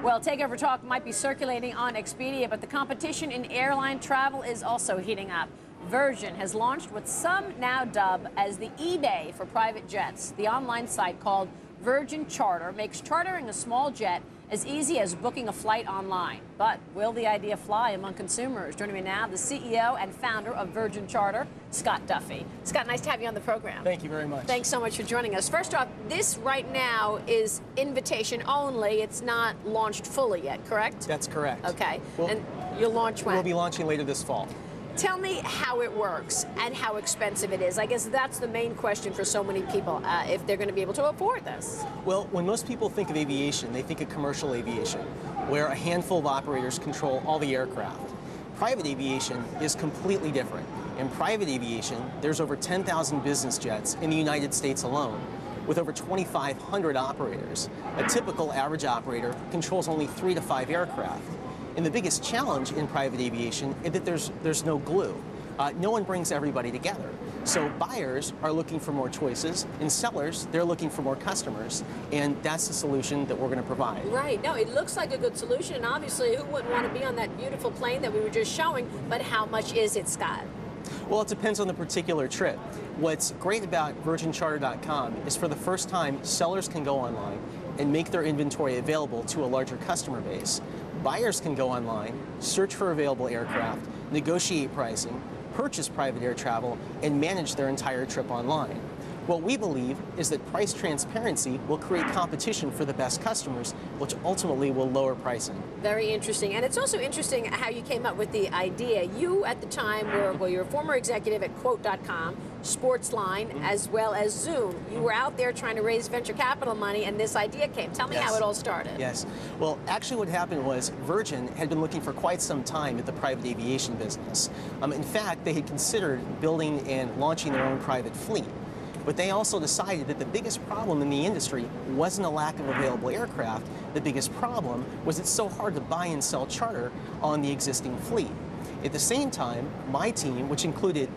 Well, takeover talk might be circulating on Expedia, but the competition in airline travel is also heating up. Virgin has launched what some now dub as the eBay for private jets. The online site called Virgin Charter makes chartering a small jet as easy as booking a flight online. But will the idea fly among consumers? Joining me now, the CEO and founder of Virgin Charter, Scott Duffy. Scott, nice to have you on the program. Thank you very much. Thanks so much for joining us. First off, this right now is invitation only. It's not launched fully yet, correct? That's correct. Okay. And you'll launch when? We'll be launching later this fall. Tell me how it works and how expensive it is. I guess that's the main question for so many people, if they're going to be able to afford this. Well, when most people think of aviation, they think of commercial aviation, where a handful of operators control all the aircraft. Private aviation is completely different. In private aviation, there's over 10,000 business jets in the United States alone, with over 2,500 operators. A typical average operator controls only 3 to 5 aircraft. And the biggest challenge in private aviation is that there's no glue. No one brings everybody together. So buyers are looking for more choices, and sellers, they're looking for more customers, and that's the solution that we're going to provide. Right. No, it looks like a good solution, and obviously, who wouldn't want to be on that beautiful plane that we were just showing, but how much is it, Scott? Well, it depends on the particular trip. What's great about virgincharter.com is for the first time, sellers can go online and make their inventory available to a larger customer base. Buyers can go online, search for available aircraft, negotiate pricing, purchase private air travel, and manage their entire trip online. What we believe is that price transparency will create competition for the best customers, which ultimately will lower pricing. Very interesting. And it's also interesting how you came up with the idea. You, at the time, were, well, you're a former executive at Quote.com, Sportsline, as well as Zoom. You were out there trying to raise venture capital money, and this idea came. Tell me how it all started. Yes. Well, actually what happened was Virgin had been looking for quite some time at the private aviation business. In fact, they had considered building and launching their own private fleet. But they also decided that the biggest problem in the industry wasn't a lack of available aircraft. The biggest problem was it's so hard to buy and sell charter on the existing fleet. At the same time, my team, which included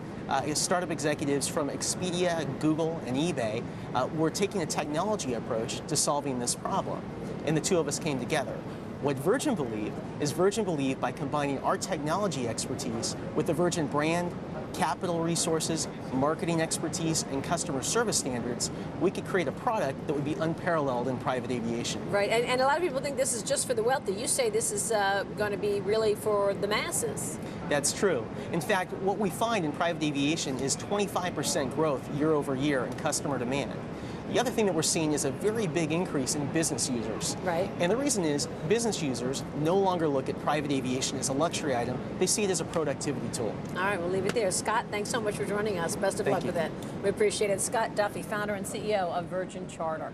startup executives from Expedia, Google, and eBay, were taking a technology approach to solving this problem. And the two of us came together. What Virgin believed by combining our technology expertise with the Virgin brand, capital resources, marketing expertise, and customer service standards, we could create a product that would be unparalleled in private aviation. Right, and a lot of people think this is just for the wealthy. You say this is going to be really for the masses. That's true. In fact, what we find in private aviation is 25% growth year over year in customer demand. The other thing that we're seeing is a very big increase in business users. Right. And the reason is business users no longer look at private aviation as a luxury item. They see it as a productivity tool. All right, we'll leave it there. Scott, thanks so much for joining us. Best of luck with it. We appreciate it. Scott Duffy, founder and CEO of Virgin Charter.